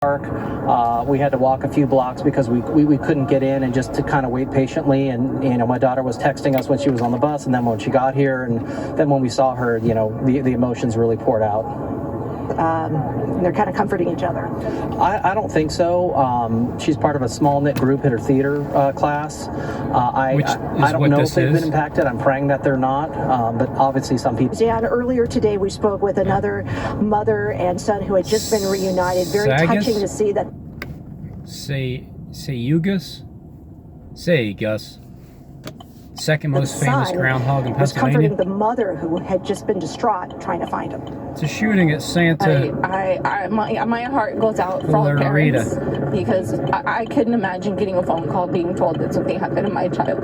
park. We had to walk a few blocks because we couldn't get in, and just to kind of wait patiently. And my daughter was texting us when she was on the bus, and then when she got here, and then when we saw her, the emotions really poured out. They're kind of comforting each other. I don't think so. She's part of a small knit group at her theater class. I don't know if they've been impacted. I'm praying that they're not, but obviously some people. Dan, earlier today we spoke with another mother and son who had just been reunited. Very Saugus? touching to see that. Saugus? Saugus. Second most famous groundhog in was Pennsylvania. comforting the mother who had just been distraught trying to find him. It's a shooting at Santa. My heart goes out for all the parents because I couldn't imagine getting a phone call being told that something happened to my child.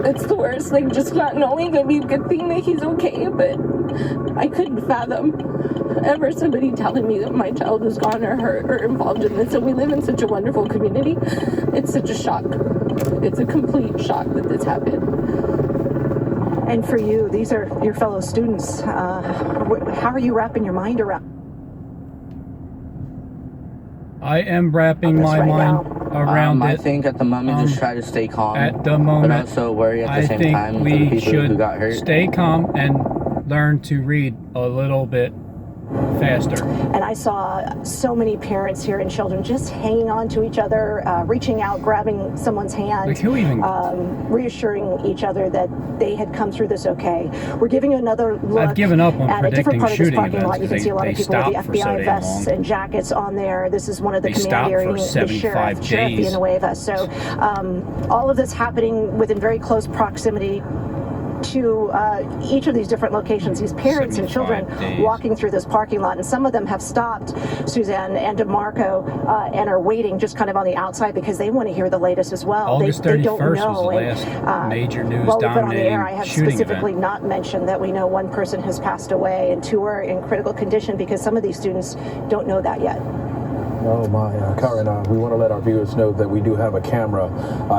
It's the worst, just not knowing. I mean, good thing that he's okay, but I couldn't fathom ever somebody telling me that my child is gone or hurt or involved in this. And we live in such a wonderful community. It's such a shock. It's a complete shock that this happened. And for you, these are your fellow students. How are you wrapping your mind around? I am wrapping my mind around it. I think at the moment, just try to stay calm. At the moment, but also worry at the same time for the we people who should got hurt. stay calm and learn to read a little bit faster. And I saw so many parents here and children just hanging on to each other, reaching out, grabbing someone's hand, reassuring each other that they had come through this okay. We're giving you another look I've given up on at a different predicting part of this shooting parking lot. events You can see a lot of because people with they the stop for so FBI damn vests long. and jackets on there. This is one of the They command stop for areas, the 75 sheriff days. Villanueva. So all of this happening within very close proximity to each of these different locations. These parents and children walking through this parking lot, and some of them have stopped, Suzanne and DeMarco, and are waiting just kind of on the outside because they want to hear the latest as well. August they 31st don't know. was the last major news while we've been on the dominating air, I have shooting specifically event. not mentioned that we know one person has passed away and two are in critical condition because some of these students don't know that yet. Oh my, Karen, we want to let our viewers know that we do have a camera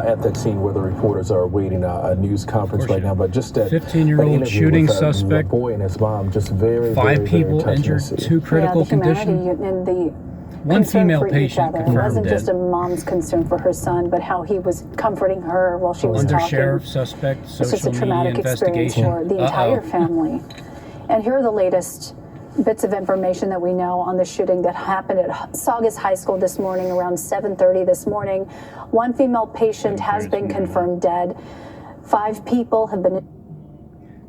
at that scene where the reporters are awaiting a news conference right now. But just that 15-year-old shooting suspect, a boy and his mom, just very, five people very injured, two critical condition. And the one female for patient each other. It confirmed wasn't dead. just a mom's concern for her son, but how he was comforting her while she was talking. Sheriff suspect, It's just a social media traumatic experience investigation. for the entire family. And here are the latest bits of information that we know on the shooting that happened at Saugus High School this morning around 7:30 this morning. One female patient has been confirmed dead. 5 people have been.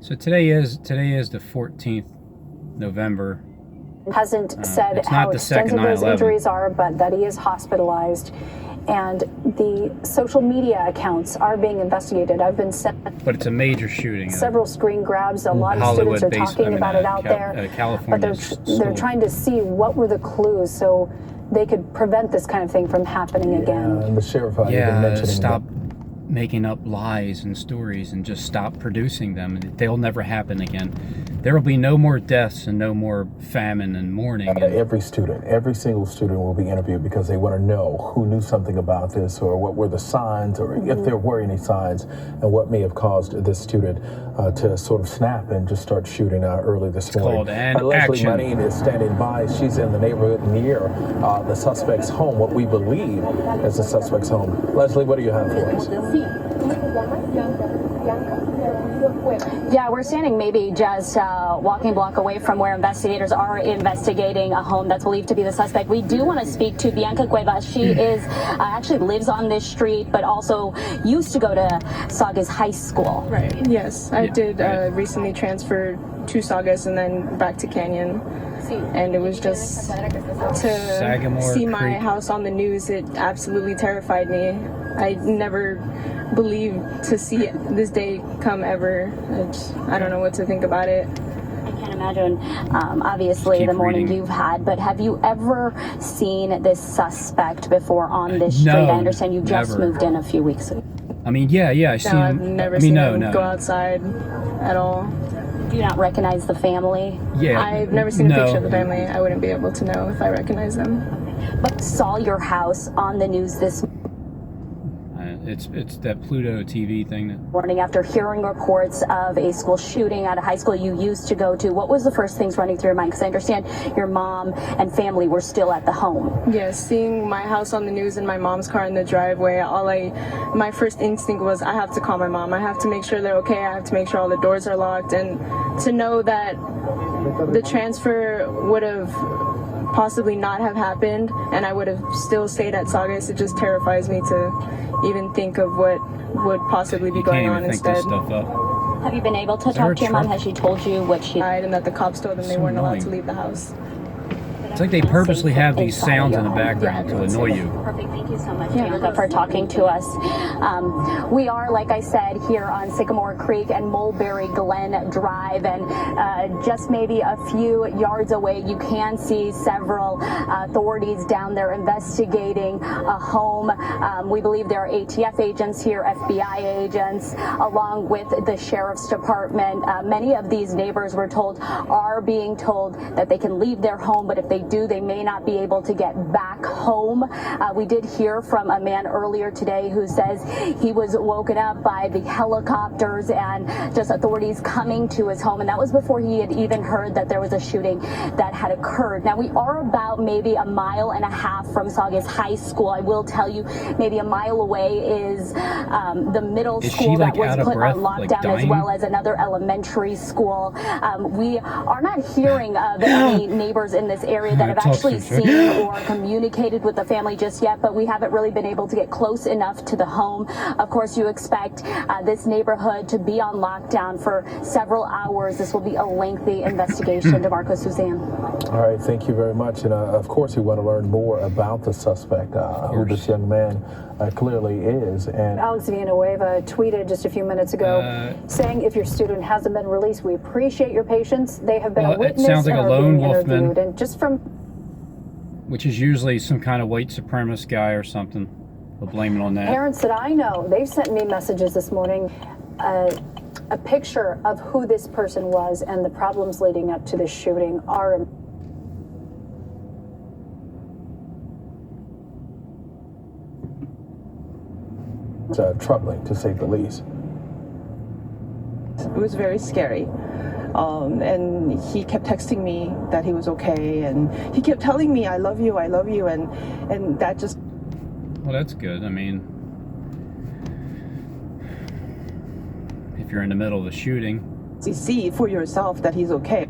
So today is the 14th November. Hasn't said how extensive those injuries are, but that he is hospitalized. And the social media accounts are being investigated. I've been sent but it's a major shooting. Several screen grabs. A lot of students are talking about it out there. But they're trying to see what were the clues so they could prevent this kind of thing from happening again. And the sheriff even mentioning stop making up lies and stories and just stop producing them. They'll never happen again. There will be no more deaths and no more famine and mourning. Every single student will be interviewed because they want to know who knew something about this or what were the signs or if there were any signs and what may have caused this student to sort of snap and just start shooting early this morning. Called an Leslie action. Manning is standing by. She's in the neighborhood near the suspect's home, what we believe is the suspect's home. Leslie, what do you have for us? Yeah, we're standing maybe just walking block away from where investigators are investigating a home that's believed to be the suspect. We do want to speak to Bianca Cuevas. She is actually lives on this street, but also used to go to Saugus High School. Right. Yes, I did recently transfer to Saugus and then back to Canyon. And it was just to see my house on the news. It absolutely terrified me. I never believed to see this day come ever. I don't know what to think about it. I can't imagine, obviously, the morning you've had, but have you ever seen this suspect before on this street? I understand you just moved in a few weeks ago. I mean, yeah, I've seen him. I've never seen him go outside at all. Do you not recognize the family? Yeah. I've never seen a picture of the family. I wouldn't be able to know if I recognize them. But saw your house on the news this It's that Pluto TV thing. Morning after hearing reports of a school shooting at a high school you used to go to, what was the first things running through your mind? Because I understand your mom and family were still at the home. Yes, seeing my house on the news and my mom's car in the driveway, my first instinct was I have to call my mom. I have to make sure they're okay. I have to make sure all the doors are locked. And to know that the transfer would have possibly not have happened and I would have still stayed at Saugus, it just terrifies me to even think of what would possibly be going on instead. Have you been able to talk to your mom? Has she told you what she died and that the cops told them they weren't allowed to leave the house? It's like they purposely have these sounds in the background to annoy you. Perfect. Thank you so much, Bianca, for talking to us. We are, like I said, here on Sycamore Creek and Mulberry Glen Drive, and just maybe a few yards away, you can see several authorities down there investigating a home. We believe there are ATF agents here, FBI agents, along with the Sheriff's Department. Many of these neighbors, we're told, are being told that they can leave their home, but if they do, they may not be able to get back home. We did hear from a man earlier today who says he was woken up by the helicopters and just authorities coming to his home, and that was before he had even heard that there was a shooting that had occurred. Now, we are about maybe a mile and a half from Saugus High School. I will tell you, maybe a mile away is the middle school that was put on lockdown, as well as another elementary school. We are not hearing of any neighbors in this area that have actually seen or communicated with the family just yet, but we haven't really been able to get close enough to the home. Of course, you expect this neighborhood to be on lockdown for several hours. This will be a lengthy investigation. DeMarco, Suzanne. All right, thank you very much. And of course, we want to learn more about the suspect, who this young man clearly is. And Alex Villanueva tweeted just a few minutes ago saying, if your student hasn't been released, we appreciate your patience. They have been a witness. It sounds like a lone wolf man. And just from, which is usually some kind of white supremacist guy or something. We'll blame it on that. Parents that I know, they've sent me messages this morning, a picture of who this person was and the problems leading up to this shooting are troubling, to say the least. It was very scary. And he kept texting me that he was okay, and he kept telling me, I love you, and that just... Well, that's good. I mean, if you're in the middle of a shooting... You see for yourself that he's okay.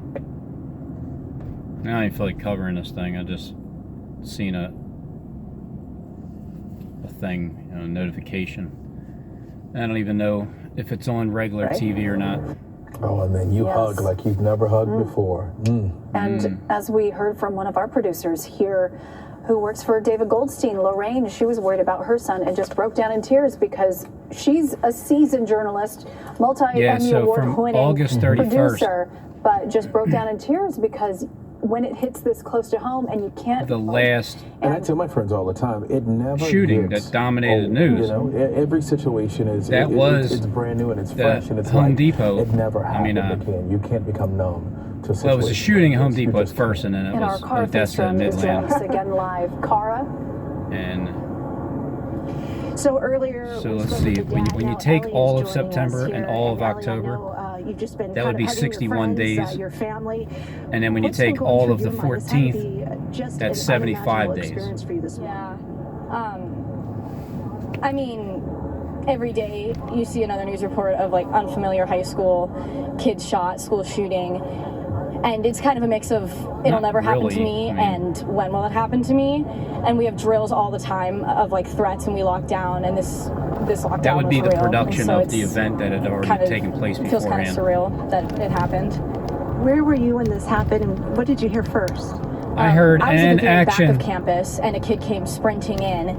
Now I feel like covering this thing. I just seen a thing, a notification. I don't even know if it's on regular TV or not. Oh, and then you hug like you've never hugged before. And as we heard from one of our producers here who works for David Goldstein, Lorraine, she was worried about her son and just broke down in tears because she's a seasoned journalist, multi-Emmy award-winning producer, but just broke down in tears because when it hits this close to home and you can't... And I tell my friends all the time, it never shooting gets that dominated the news. You know, every situation is... it's brand new and it's fresh and it's Home Depot. It never happened again. You can't become numb to situations. Well, it was a shooting at Home Depot at first, and then it was Odessa and Midland. Again live. Cara? And... So earlier... So let's see, when you take all of September and all of October... You've just been that would be 61 days. Your family. And then when you take all of the 14th, that's 75 days. Yeah. I mean, every day you see another news report of like unfamiliar high school, kids shot, school shooting. And it's kind of a mix of it'll never happen to me and when will it happen to me? And we have drills all the time of like threats and we lock down, and this lockdown that would be the production so of the event that had already taken place beforehand. It feels kind of surreal that it happened. Where were you when this happened, and what did you hear first? I heard I was in the very action. back of campus, and a kid came sprinting in,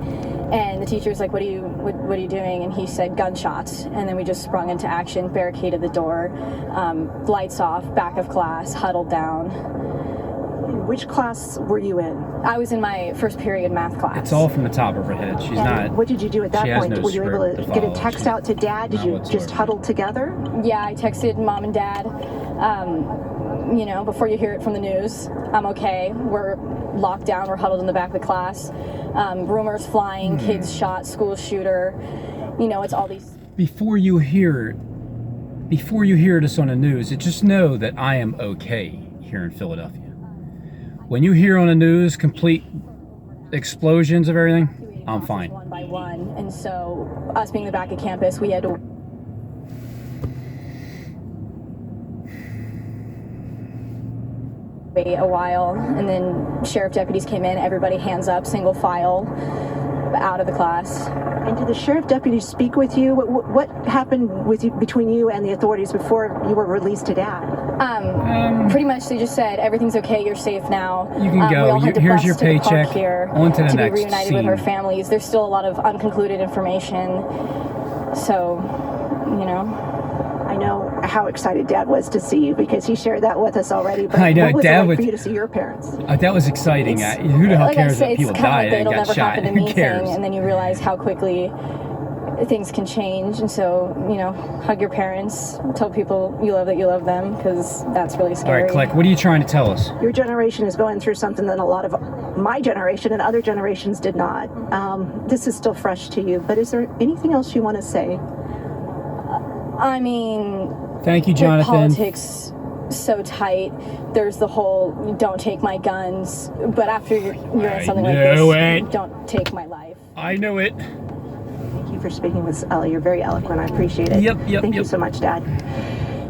and the teacher was like, what are you doing? And he said, gunshots. And then we just sprung into action, barricaded the door, lights off, back of class, huddled down. Which class were you in? I was in my first period math class. It's all from the top of her head. She's not... What did you do at that point? No were you able to get a text out to Dad? Did you just huddle together? Yeah, I texted Mom and Dad. You know, before you hear it from the news, I'm okay. We're locked down. We're huddled in the back of the class. Rumors flying, kids shot, school shooter. you know, it's all these. Before you hear this on the news, just know that I am okay here in Philadelphia. When you hear on the news complete explosions of everything, I'm fine. One by one, and so us being the back of campus, we had to. Wait a while, and then sheriff deputies came in. Everybody hands up, single file, out of the class. And did the sheriff deputies speak with you? What happened with you, between you and the authorities before you were released to Dad? Pretty much they just said everything's okay. You're safe now. You can go. We all had to Here's bus your to the park paycheck. here On to the to next be reunited scene. with our families. There's still a lot of unconcluded information. So, you know. I know how excited Dad was to see you because he shared that with us already. But I know, what was Dad it like was, for you to see your parents? That was exciting. Who the hell Like cares I say, that people it's kind died of like and it'll got never shot? happen to Who me cares? thing, and then you realize how quickly things can change. And so, you know, hug your parents, tell people you love them, because that's really scary. All right, Click, what are you trying to tell us? Your generation is going through something that a lot of my generation and other generations did not. This is still fresh to you, but is there anything else you want to say? I mean, thank you, Jonathan. Politics so tight. There's the whole don't take my guns, but after you're in something like this, don't take my life. I know it. Thank you for speaking with Ellie. You're very eloquent. I appreciate it. Yep. Thank you so much, Dad.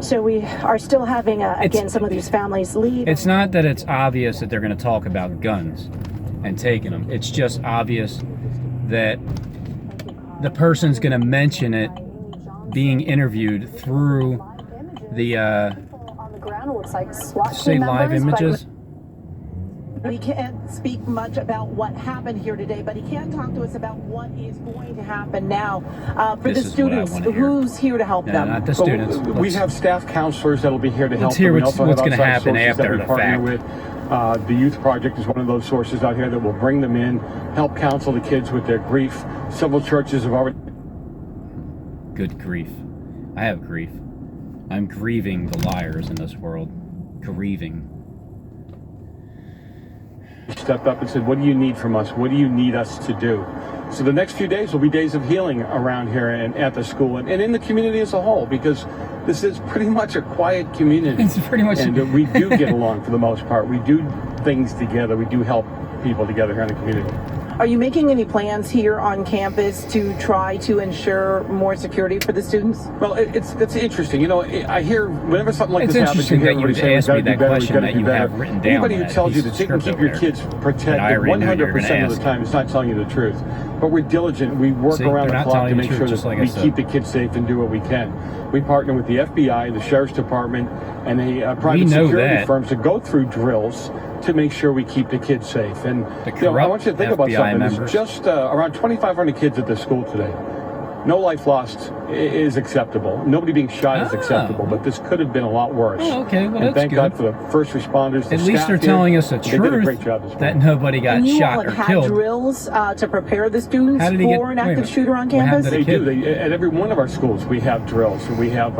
So we are still having, again, some of these families leave. It's not that it's obvious that they're going to talk about guns and taking them. It's just obvious that the person's going to mention it being interviewed through the on the ground. It looks like SWAT say team live members, images. We can't speak much about what happened here today, but he can talk to us about what is going to happen now for This the is what I students. wanna hear. Who's here to help No, them? not the students. We have staff counselors that'll be here to help. Let's hear them. We what's also have gonna outside happen sources that after we the partner fact. with. The Youth Project is one of those sources out here that will bring them in, help counsel the kids with their grief. Several churches have already. Good grief. I have grief. I'm grieving the liars in this world. Grieving. Stepped up and said, what do you need from us? What do you need us to do? So the next few days will be days of healing around here and at the school and in the community as a whole, because this is pretty much a quiet community. It's pretty much. And we do get along for the most part. We do things together. We do help people together here in the community. Are you making any plans here on campus to try to ensure more security for the students? Well, it's interesting. You know, I hear whenever something like It's this happens, interesting you hear that you everybody would saying, ask me that question that you have written down. Anybody who that tells you piece that you of can script keep your over kids there. protected I already knew you were gonna 100% of ask. the time is not telling you the truth. But we're diligent. We work See, around they're the not clock telling to you the make truth, sure just that like I we said. keep the kids safe and do what we can. We partner with the FBI, the Sheriff's Department, and the private know security that. firms to go through drills to make sure we keep the kids safe. And I want you to think about FBI something. members. There's just around 2,500 kids at this school today. No life lost is acceptable. Nobody being shot is acceptable, but this could have been a lot worse. Oh, okay, well, and that's thank good. God for the first responders. The At least staff they're here. telling us the They did a truth great job this that morning. nobody got And you shot all or have had killed. drills to prepare the students How did he get- for an wait a active minute. shooter on What happened campus? to the They do. At every one of our schools, we have drills. We have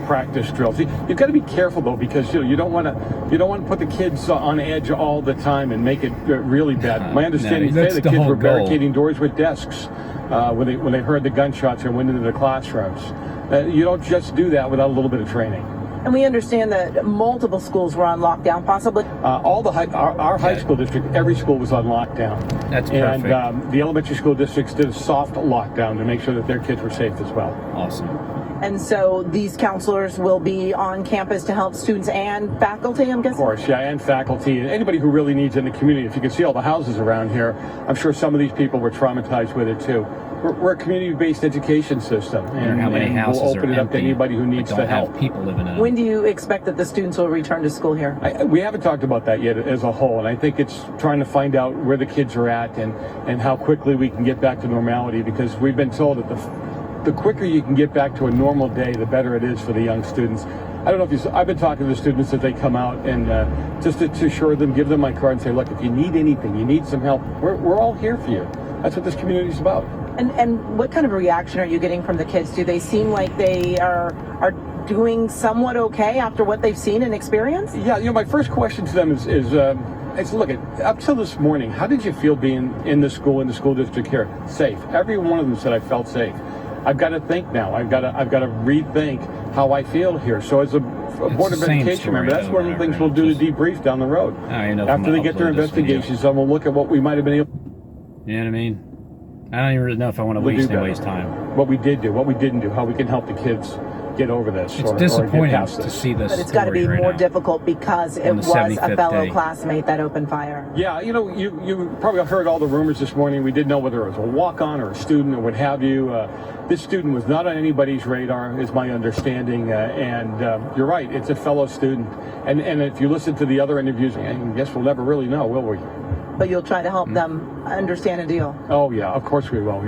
practice drills. You've got to be careful though, because you don't want to put the kids on edge all the time and make it really bad. My understanding today, that's the the kids whole were goal. barricading doors with desks when they heard the gunshots and went into the classrooms. You don't just do that without a little bit of training. And we understand that multiple schools were on lockdown, possibly. Our high school district, every school was on lockdown. That's perfect. And the elementary school districts did a soft lockdown to make sure that their kids were safe as well. Awesome. And so these counselors will be on campus to help students and faculty, I'm guessing? Of course, yeah, and faculty and anybody who really needs in the community. If you can see all the houses around here, I'm sure some of these people were traumatized with it too. We're a community-based education system, and how many houses we'll open are it up to empty anybody who needs that the don't help. have people living in them. When do you expect that the students will return to school here? We haven't talked about that yet as a whole, and I think it's trying to find out where the kids are at and how quickly we can get back to normality, because we've been told that the quicker you can get back to a normal day, the better it is for the young students. I don't know if I've been talking to the students as they come out, and just to assure them, give them my card and say, look, if you need anything, you need some help, we're all here for you. That's what this community is about. And what kind of reaction are you getting from the kids? Do they seem like they are doing somewhat okay after what they've seen and experienced? Yeah, my first question to them is look, up till this morning, how did you feel being in the school district here? Safe. Every one of them said I felt safe. I've got to think now. I've got to rethink how I feel here. So as a Board of Education member, that's one of the things we'll do to debrief down the road. After they get their investigations, then we'll look at what we might have been able. You know what I mean? I don't even know if I want to waste anybody's time. What we did do, what we didn't do, how we can help the kids get over this. It's disappointing to see this. But it's got to be more difficult because it was a fellow classmate that opened fire. Yeah, you know, you probably heard all the rumors this morning. We didn't know whether it was a walk-on or a student or what have you. This student was not on anybody's radar, is my understanding. And you're right, it's a fellow student. And if you listen to the other interviews, I guess we'll never really know, will we? But you'll try to help them understand and deal. Oh, yeah, of course we will.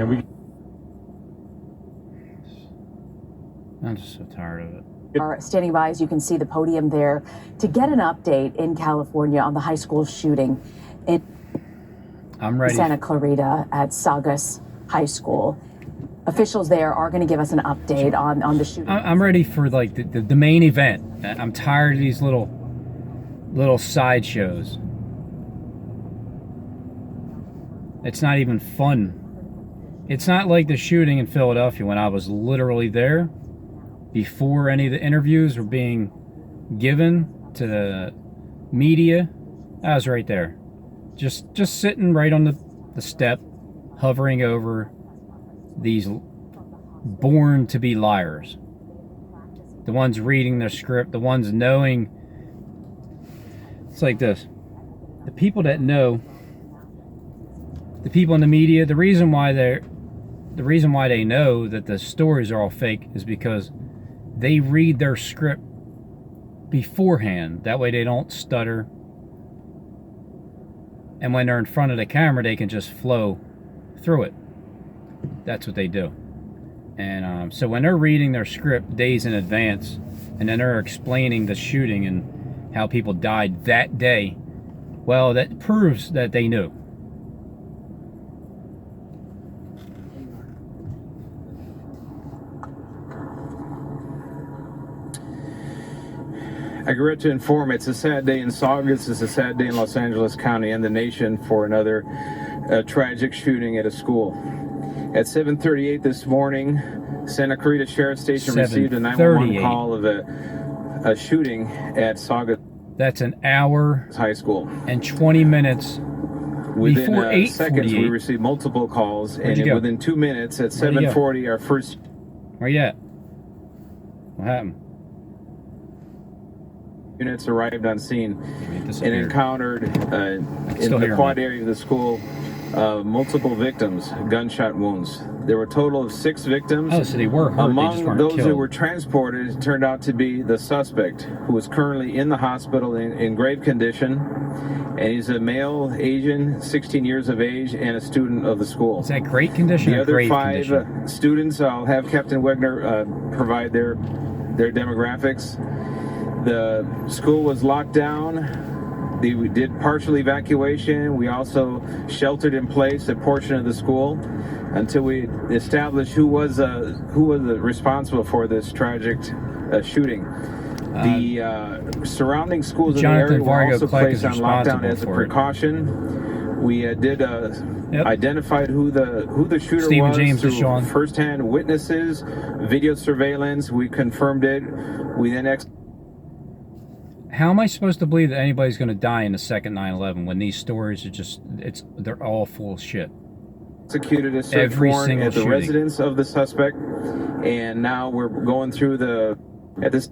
I'm just so tired of it. Are standing by, as you can see the podium there, to get an update in California on the high school shooting in Santa Clarita at Saugus High School. Officials there are going to give us an update on the shooting. I'm ready for like the main event. I'm tired of these little sideshows. It's not even fun. It's not like the shooting in Philadelphia when I was literally there before any of the interviews were being given to the media. I was right there. Just sitting right on the step, hovering over these born to be liars. The ones reading their script, the ones knowing. It's like this. The people that know, the people in the media, the reason why they know that the stories are all fake is because they read their script beforehand. That way they don't stutter. And when they're in front of the camera, they can just flow through it. That's what they do. And so when they're reading their script days in advance, and then they're explaining the shooting and how people died that day, well, that proves that they knew. I regret to inform it's a sad day in Saugus, it's a sad day in Los Angeles County and the nation for another tragic shooting at a school. At 7:38 this morning, Santa Clarita Sheriff Station received a 911 call of a shooting at Saugus. That's an hour high school and 20 minutes within before 8:48. seconds. We received multiple calls, and within 2 minutes at 7:40, our first. Where you at? What happened? Units arrived on scene and encountered in the quad area of the school multiple victims, gunshot wounds. There were a total of 6 victims. Oh, so they were hurt. Among those who were transported, it turned out to be the suspect, who is currently in the hospital in grave condition. And he's a male, Asian, 16 years of age, and a student of the school. Is that great condition the or other grave 5 condition? Students, I'll have Captain Wegner provide their demographics. The school was locked down. We did partial evacuation. We also sheltered in place a portion of the school until we established who was responsible for this tragic shooting. The surrounding schools in the area were also placed on lockdown as a precaution. We did identified who the shooter was through firsthand witnesses, video surveillance. We confirmed it. We then How am I supposed to believe that anybody's going to die in the second 9/11 when these stories are they're all full of shit? Executed a search warrant at the residence of the suspect, and now we're going through at the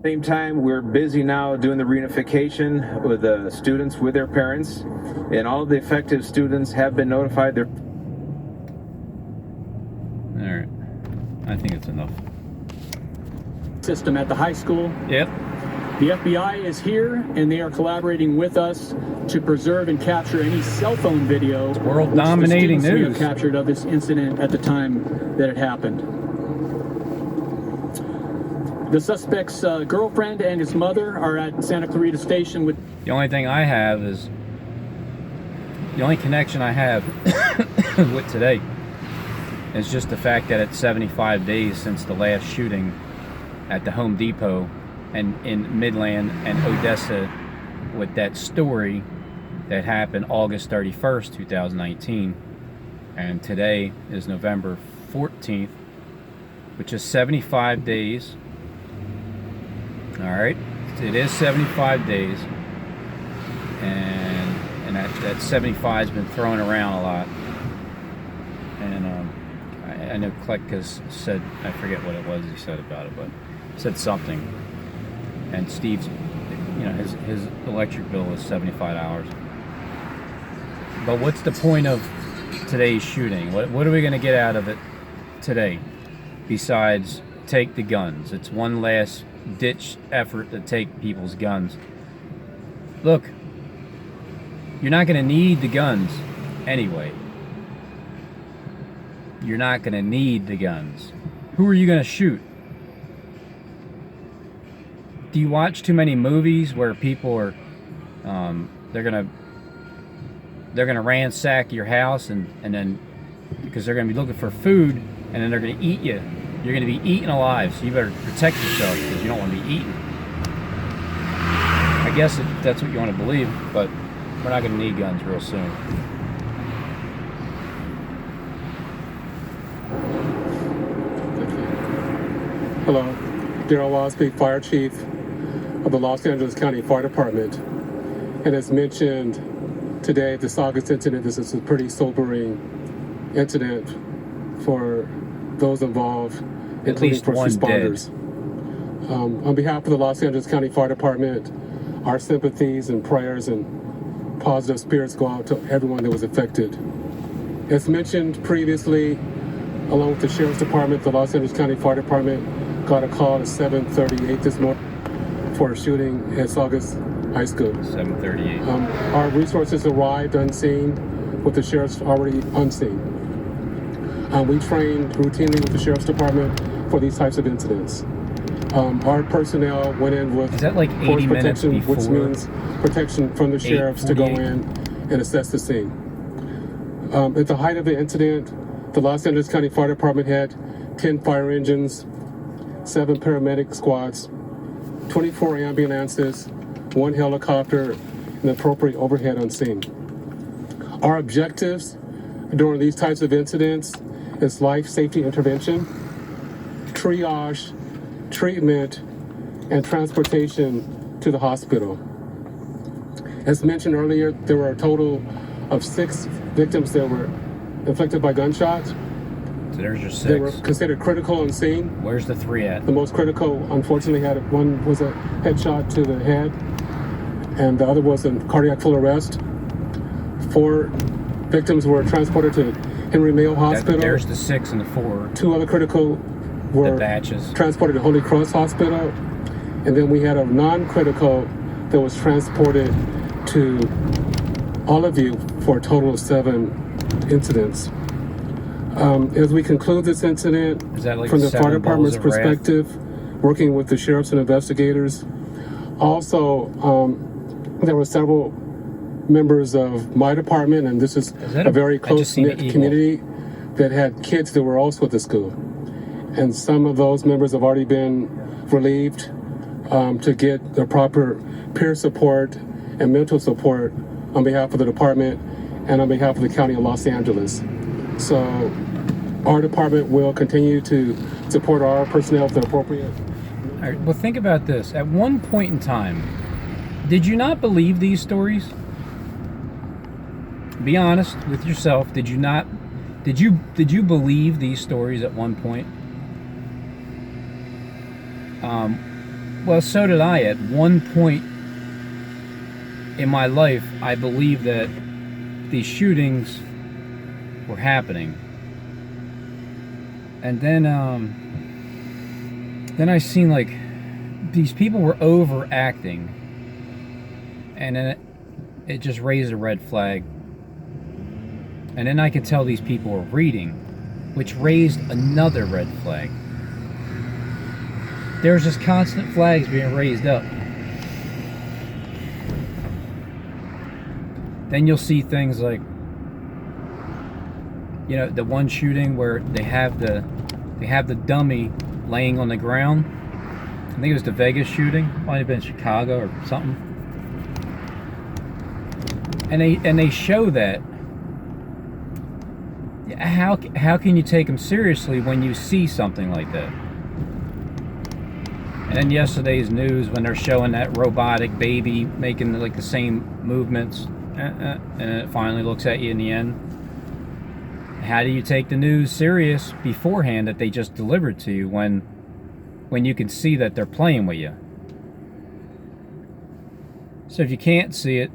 same time, we're busy now doing the reunification with the students with their parents, and all the affected students have been notified. All right, I think it's enough. System at the high school. Yep. The FBI is here, and they are collaborating with us to preserve and capture any cell phone video. It's world-dominating news. We have captured of this incident at the time that it happened. The suspect's girlfriend and his mother are at Santa Clarita Station with. The only thing I have is the only connection I have with today is just the fact that it's 75 days since the last shooting at the Home Depot and in Midland and Odessa, with that story that happened August 31st, 2019, And today is November 14th, which is 75 days. All right, it is 75 days, and that 75 has been thrown around a lot. And I know Kleck has said, I forget what it was he said about it, but he said something. And Steve's, his electric bill was $75. But what's the point of today's shooting? What are we going to get out of it today besides take the guns? It's one last ditch effort to take people's guns. Look, you're not going to need the guns anyway. You're not going to need the guns. Who are you going to shoot? Do you watch too many movies where people are they're gonna ransack your house and then because they're gonna be looking for food and then they're gonna eat you. You're gonna be eaten alive, so you better protect yourself because you don't want to be eaten. I guess that's what you want to believe, but we're not gonna need guns real soon. Hello, Darrell Wasby, Fire Chief of the Los Angeles County Fire Department. And as mentioned today, the Saugus incident, this is a pretty sobering incident for those involved, including first responders. On behalf of the Los Angeles County Fire Department, our sympathies and prayers and positive spirits go out to everyone that was affected. As mentioned previously, along with the Sheriff's Department, the Los Angeles County Fire Department got a call at 7:38 this morning for a shooting at Saugus High School. 7:38. Our resources arrived unseen, with the sheriff's already unseen. We trained routinely with the Sheriff's Department for these types of incidents. Our personnel went in with is that like 80 force minutes protection, before which means protection from the sheriffs to go 8:48? in and assess the scene. At the height of the incident, the Los Angeles County Fire Department had 10 fire engines, 7 paramedic squads, 24 ambulances, 1 helicopter, and appropriate overhead on scene. Our objectives during these types of incidents is life safety intervention, triage, treatment, and transportation to the hospital. As mentioned earlier, there were a total of 6 victims that were inflicted by gunshots. So there's your 6. They were considered critical on scene. Where's the 3 at? The most critical, unfortunately, one was a headshot to the head, and the other was in cardiac full arrest. 4 victims were transported to Henry Mayo Hospital. There's the 6 and the 4. 2 other critical were transported to Holy Cross Hospital, and then we had a non-critical that was transported to Olive for a total of 7 incidents. As we conclude this incident, like from the fire department's perspective, working with the sheriffs and investigators, also there were several members of my department, and this is a very close-knit community that had kids that were also at the school. And some of those members have already been relieved to get the proper peer support and mental support on behalf of the department and on behalf of the County of Los Angeles. So our department will continue to support our personnel if they're appropriate. All right, well, think about this. At one point in time, did you not believe these stories? Be honest with yourself. Did you not? Did you believe these stories at one point? Well, so did I. At one point in my life, I believed that these shootings were happening. And then I seen like these people were overacting, and then it just raised a red flag. And then I could tell these people were reading, which raised another red flag. There's just constant flags being raised up. Then you'll see things like, you know, the one shooting where they have the dummy laying on the ground. I think it was the Vegas shooting. Might have been Chicago or something. And they show that. How can you take them seriously when you see something like that? And then yesterday's news, when they're showing that robotic baby making like the same movements, and it finally looks at you in the end. How do you take the news serious beforehand that they just delivered to you when you can see that they're playing with you? So if you can't see it,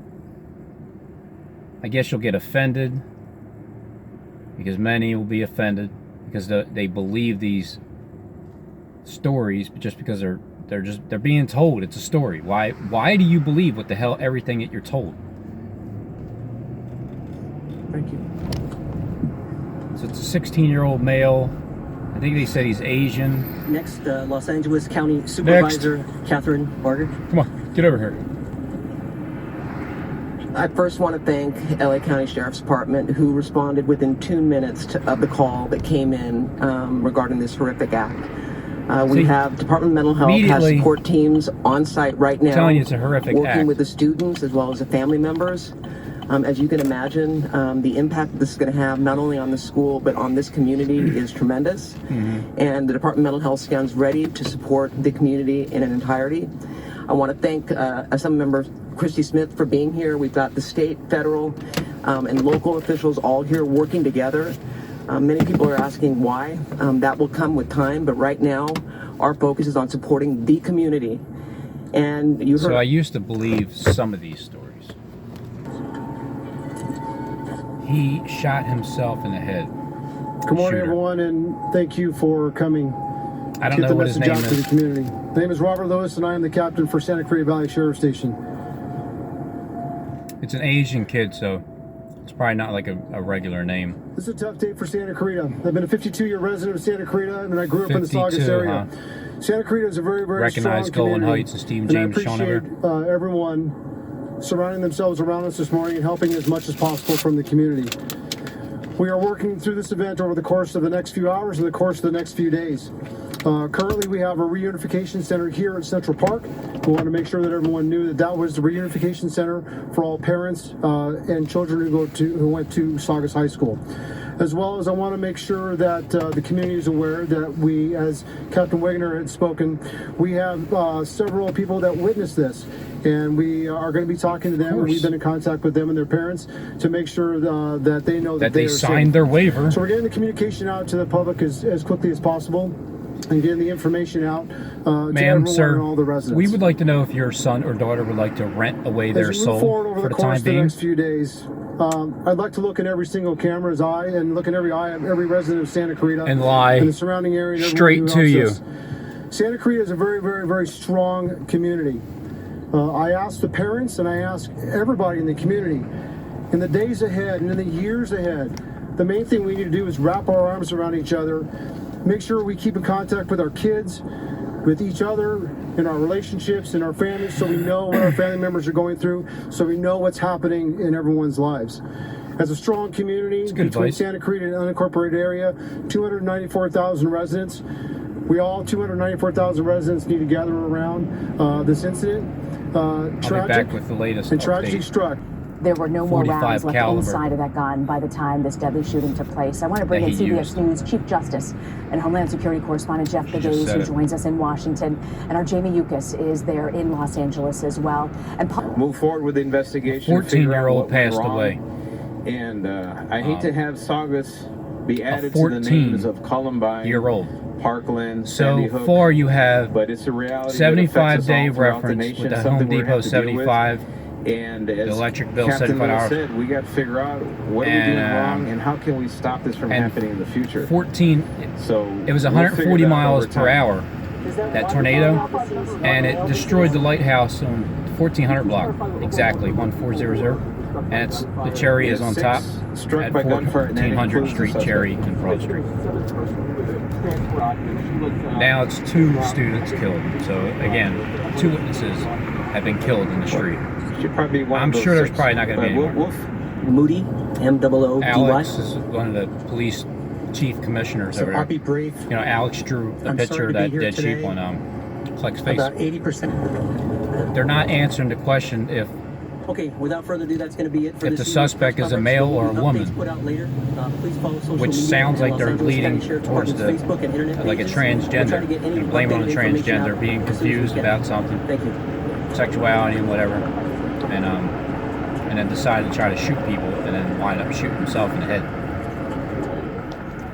I guess you'll get offended, because many will be offended because they believe these stories just because they're being told it's a story. Why do you believe what the hell everything that you're told? Thank you. So it's a 16-year-old male. I think they said he's Asian. Next, Los Angeles County Supervisor Catherine Barger. Come on, get over here. I first want to thank LA County Sheriff's Department, who responded within 2 minutes of the call that came in regarding this horrific act. We have Department of Mental Health has support teams on site right now. I'm telling you, it's a horrific working act. with the students as well as the family members. As you can imagine, the impact this is going to have not only on the school but on this community is tremendous. And the Department of Mental Health stands ready to support the community in an entirety. I want to thank Assemblymember Christy Smith for being here. We've got the state, federal, and local officials all here working together. Many people are asking why. That will come with time, but right now our focus is on supporting the community. And you heard. So I used to believe some of these stories. He shot himself in the head. Good morning, everyone, and thank you for coming. I don't know what his name is. To the community. My name is Robert Lewis, and I am the captain for Santa Clarita Valley Sheriff Station. It's an Asian kid, so it's probably not like a regular name. This is a tough day for Santa Clarita. I've been a 52-year resident of Santa Clarita, and I grew up in the Saugus area. Huh? Santa Clarita is a very, very Recognized strong Golden community. Heights and Steve James Schonever. Everyone surrounding themselves around us this morning and helping as much as possible from the community. We are working through this event over the course of the next few hours and the course of the next few days. Currently, we have a reunification center here at Central Park. We want to make sure that everyone knew that that was the reunification center for all parents and children who went to Saugus High School. As well as I want to make sure that the community is aware that we, as Captain Wagner had spoken, we have several people that witnessed this. And we are going to be talking to them. We've been in contact with them and their parents to make sure that they know that they signed their waiver. So we're getting the communication out to the public as quickly as possible and getting the information out to everyone and all the residents. We would like to know if your son or daughter would like to rent away their As we soul move forward over for the the time course of the being. next few days, I'd like to look in every single camera's eye and look in every eye of every resident of Santa Clarita and lie and the surrounding area and straight to you. Santa Clarita is a very, very, very strong community. I ask the parents and I ask everybody in the community, in the days ahead and in the years ahead, the main thing we need to do is wrap our arms around each other, make sure we keep in contact with our kids, with each other, in our relationships, in our families, so we know what our family members are going through, so we know what's happening in everyone's lives. As a strong community between Santa Clarita and the unincorporated area, 294,000 residents. We all 294,000 residents need to gather around this incident. I'll be back with the latest and tragedy struck. There were no more rounds left caliber. inside of that gun by the time this deadly shooting took place. I want to bring in CBS News Chief Justice and Homeland Security correspondent Jeff Begays, who joins us in Washington, and our Jamie Yukas is there in Los Angeles as well. And move forward with the investigation. 14-year-old passed away. And I hate to have Saugus be added to the names of Columbine, Parkland, Sandy Hook, far you have but it's a reality 75-day reference with the Home Depot 75, and the electric bill Captain 75 Lewis hours. said, we got to figure out what are we doing wrong and how can we stop this from happening in the future. 14. So it was 140 miles per hour, that tornado, and it destroyed the lighthouse on 1400 block, exactly 1400. And it's the Cherry is on top at 1400 Street, Cherry and Broad Street. Now it's 2 students killed. So again, 2 witnesses have been killed in the street. I'm sure there's probably not going to be any more. Moody, M-O-O-D-Y. Alex is one of the police chief commissioners over there. I'll be brief. You know, Alex drew the picture of that dead sheep on Flex Facebook. About 80%. They're not answering the question if Okay, without further ado, that's going to be it for if the suspect is a male or a woman, put out later. Please follow social which media sounds like and they're Los Angeles leading County Sheriff's towards Department's the, Facebook and internet like a pages. We'll try to transgender, get any blame it on a updated information transgender, out being as soon as we confused can. about something, Thank you. sexuality and whatever, and then decide to try to shoot people and then wind up shooting himself in the head.